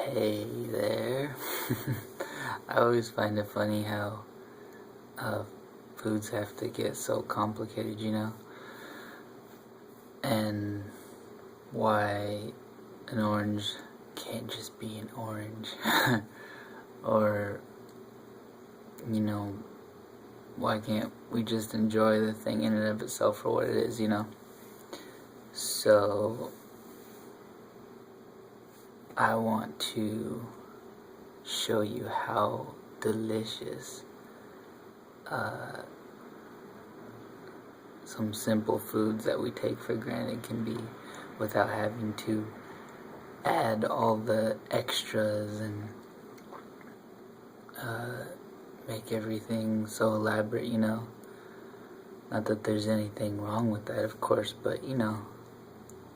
Hey there. I always find it funny how foods have to get so complicated, and why an orange can't just be an orange. Or, you know, why can't we just enjoy the thing in and of itself for what it is? So, I want to show you how delicious some simple foods that we take for granted can be without having to add all the extras and make everything so elaborate. Not that there's anything wrong with that, of course, but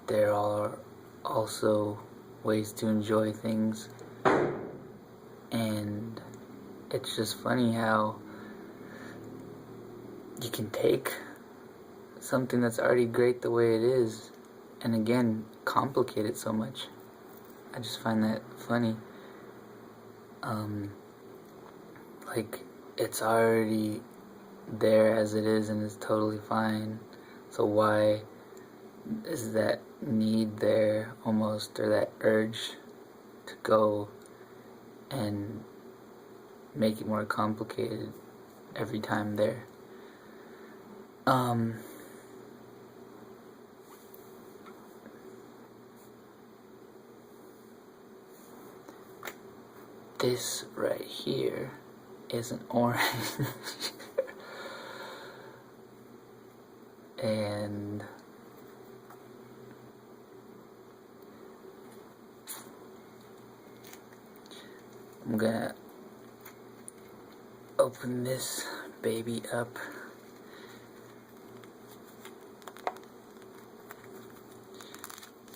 there are also ways to enjoy things, and it's just funny how you can take something that's already great the way it is and again complicate it so much. I just find that funny. Like, it's already there as it is and it's totally fine, so why is that need there almost, or that urge to go and make it more complicated every time there? This right here is an orange. And I'm gonna open this baby up.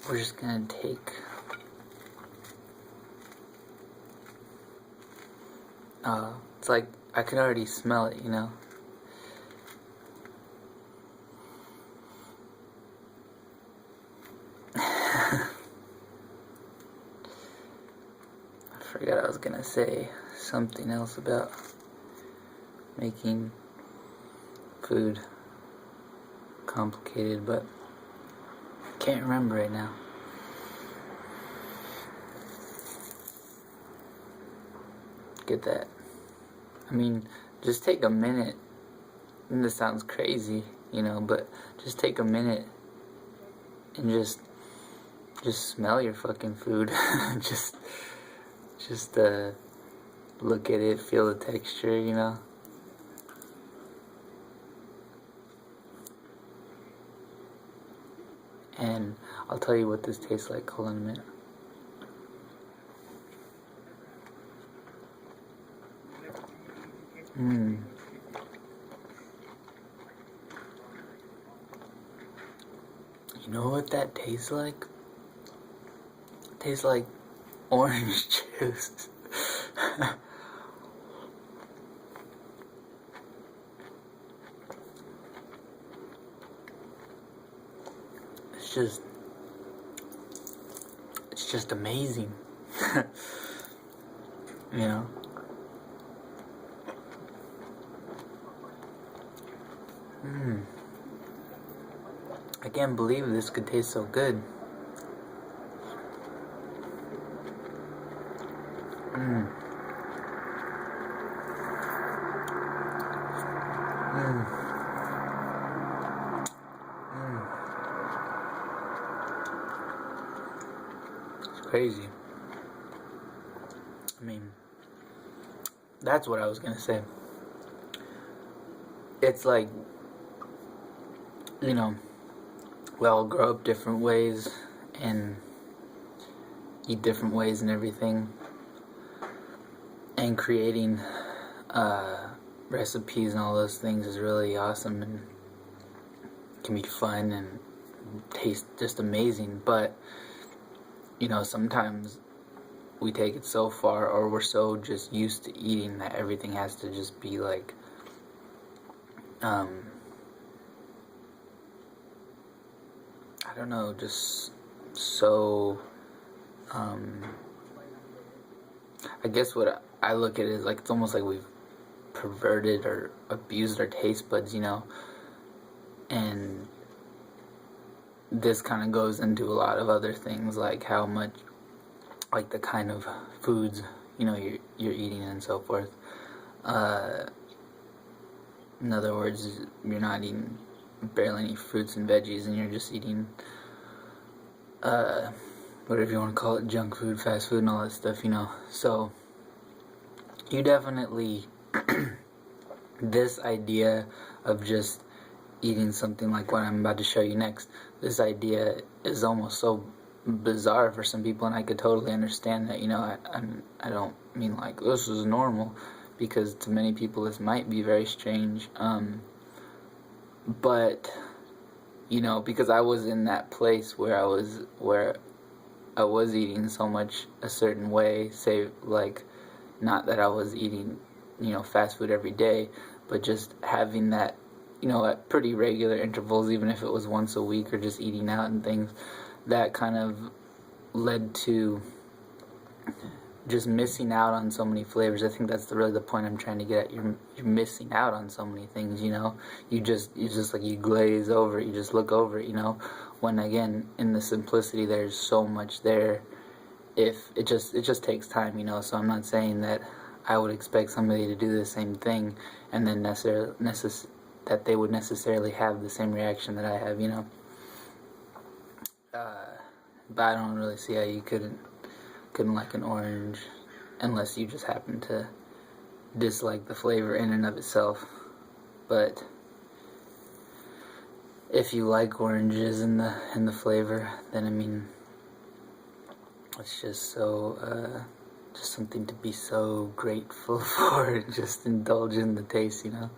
We're just gonna take it's like I can already smell it. I forgot I was gonna say something else about making food complicated, but can't remember right now. Get that? I mean, just take a minute, and this sounds crazy, but just take a minute and just smell your fucking food. just look at it, feel the texture. And I'll tell you what this tastes like. Hold on a minute. You know what that tastes like? It tastes like orange juice. It's just amazing. you know I can't believe this could taste so good. It's crazy. I mean, that's what I was gonna say. It's like, we all grow up different ways and eat different ways and everything. And creating recipes and all those things is really awesome and can be fun and taste just amazing. But, sometimes we take it so far, or we're so just used to eating, that everything has to just be like I don't know, just so I guess what I look at it is like it's almost like we've perverted or abused our taste buds, you know, and this kind of goes into a lot of other things, like how much, like the kind of foods, you know, you're eating and so forth. In other words, you're not eating barely any fruits and veggies, and you're just eating whatever you want to call it, junk food, fast food, and all that stuff, you know. So you definitely this idea of just eating something like what I'm about to show you next, this idea is almost so bizarre for some people, and I could totally understand that, you know. I don't mean like this is normal, because to many people this might be very strange, but you know, because I was in that place where I was eating so much a certain way, say like, not that I was eating, you know, fast food every day, but just having that, you know, at pretty regular intervals, even if it was once a week or just eating out and things, that kind of led to just missing out on so many flavors. I think that's really the point I'm trying to get at. You're missing out on so many things, you know. You just like, you glaze over it, you just look over it, you know. When again, in the simplicity, there's so much there. If it just takes time, you know. So I'm not saying that I would expect somebody to do the same thing and then that they would necessarily have the same reaction that I have, you know. But I don't really see how you couldn't like an orange, unless you just happen to dislike the flavor in and of itself. But if you like oranges in the flavor, then I mean, it's just so just something to be so grateful for, and just indulge in the taste, you know.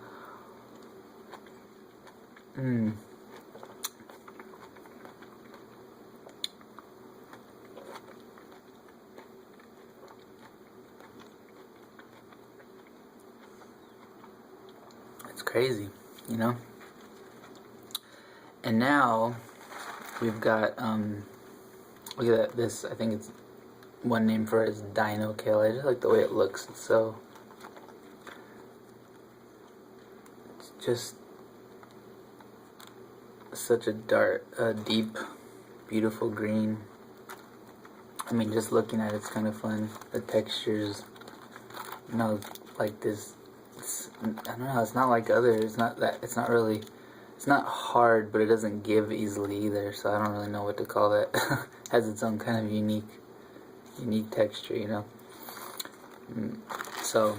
It's crazy, you know. And now we've got look at that. This, I think it's, one name for it is Dino Kale. I just like the way it looks. It's just such a deep, beautiful green. I mean, just looking at it's kind of fun. The textures, you know, like this. I don't know. It's not like others. It's not that. It's not really. It's not hard, but it doesn't give easily either. So I don't really know what to call that. It has its own kind of unique texture, you know. So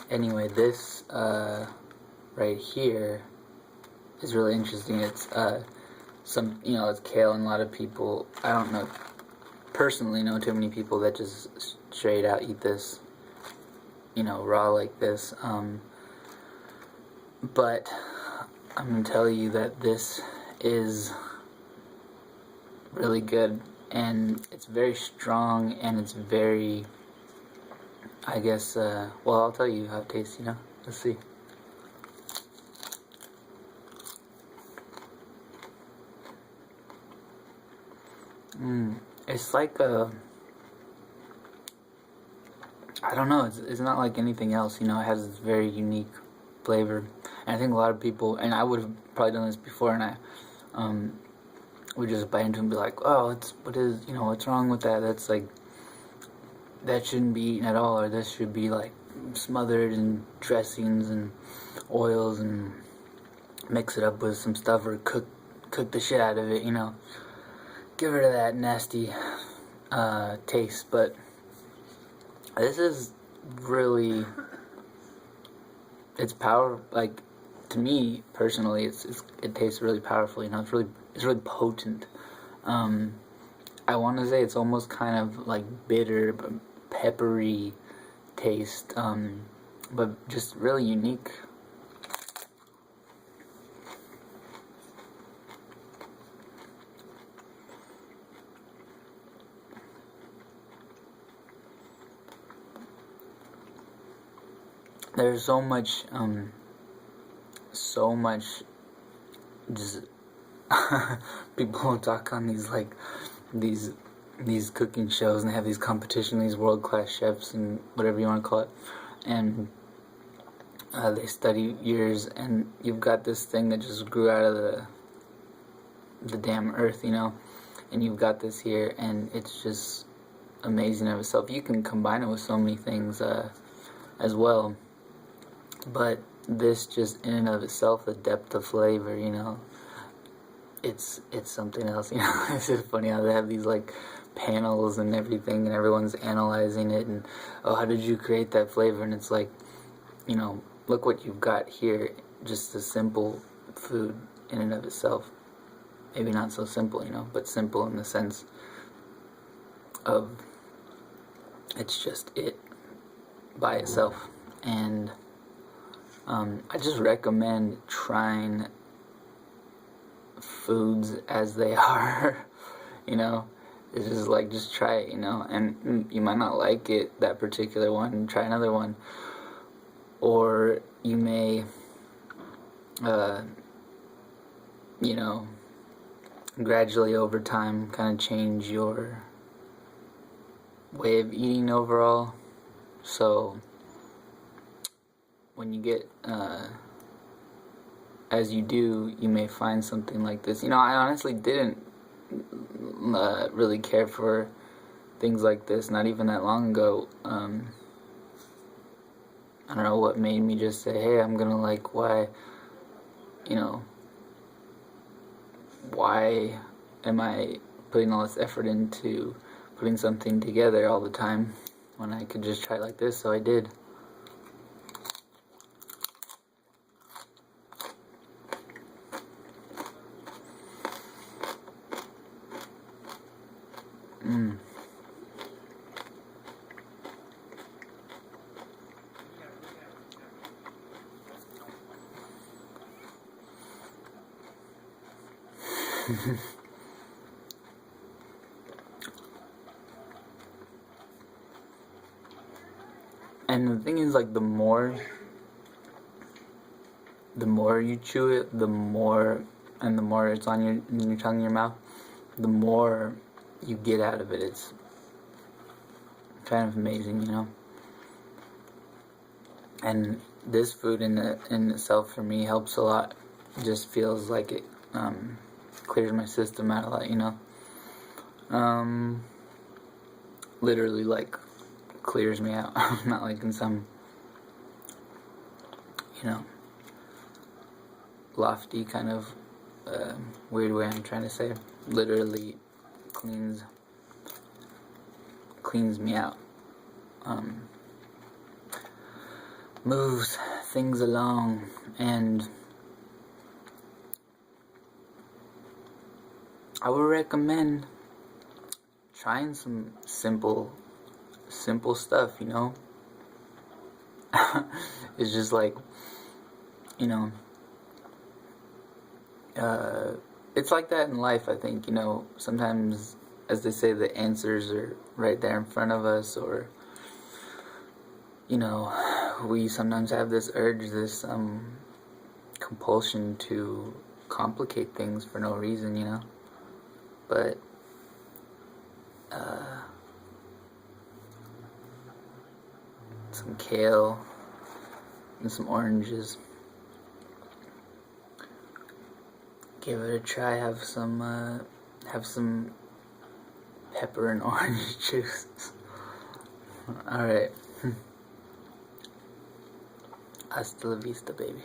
anyway, this right here is really interesting. It's you know, it's kale, and a lot of people, I don't know, personally know too many people that just straight out eat this, you know, raw like this. But I'm gonna tell you that this is really good, and it's very strong, and it's very, I guess, well, I'll tell you how it tastes, you know. Let's see. It's like I don't know, it's not like anything else, you know. It has this very unique flavor, and I think a lot of people, and I would have probably done this before, and I would just bite into it and be like, oh, what's wrong with that? That's like, that shouldn't be eaten at all, or this should be like smothered in dressings and oils, and mix it up with some stuff, or cook the shit out of it, you know. Get rid of that nasty taste. But this is really, it's power, like, to me personally, it tastes really powerful, you know. It's really potent. I want to say it's almost kind of like bitter but peppery taste, but just really unique. There's so much just people will talk on these these cooking shows and they have these competitions, these world-class chefs and whatever you want to call it, and they study years, and you've got this thing that just grew out of the damn earth, you know, and you've got this here, and it's just amazing of itself. You can combine it with so many things as well, but this just in and of itself, the depth of flavor, you know, it's something else, you know. It's just funny how they have these like panels and everything, and everyone's analyzing it, and oh, how did you create that flavor? And it's like, you know, look what you've got here, just a simple food in and of itself. Maybe not so simple, you know, but simple in the sense of it's just it by itself. And I just recommend trying foods as they are, you know. It's just like, just try it, you know, and you might not like it, that particular one, try another one. Or you may, you know, gradually over time kind of change your way of eating overall. So when you get, as you do, you may find something like this. You know, I honestly didn't really care for things like this, not even that long ago. I don't know what made me just say, hey, I'm gonna like, why, you know, why am I putting all this effort into putting something together all the time when I could just try it like this? So I did. And the thing is, like, the more you chew it, the more it's on your tongue, your mouth, the more you get out of it. It's kind of amazing, you know. And this food in itself for me helps a lot. It just feels like it clears my system out a lot, you know. Literally, like, clears me out. Not like in some, you know, lofty kind of weird way I'm trying to say. Literally cleans me out. Moves things along, and I would recommend trying some simple stuff, you know. It's just like, you know, it's like that in life, I think, you know. Sometimes, as they say, the answers are right there in front of us, or, you know, we sometimes have this urge, this compulsion to complicate things for no reason, you know. But some kale and some oranges. Give it a try. Have some pepper and orange juice. All right. Hasta la vista, baby.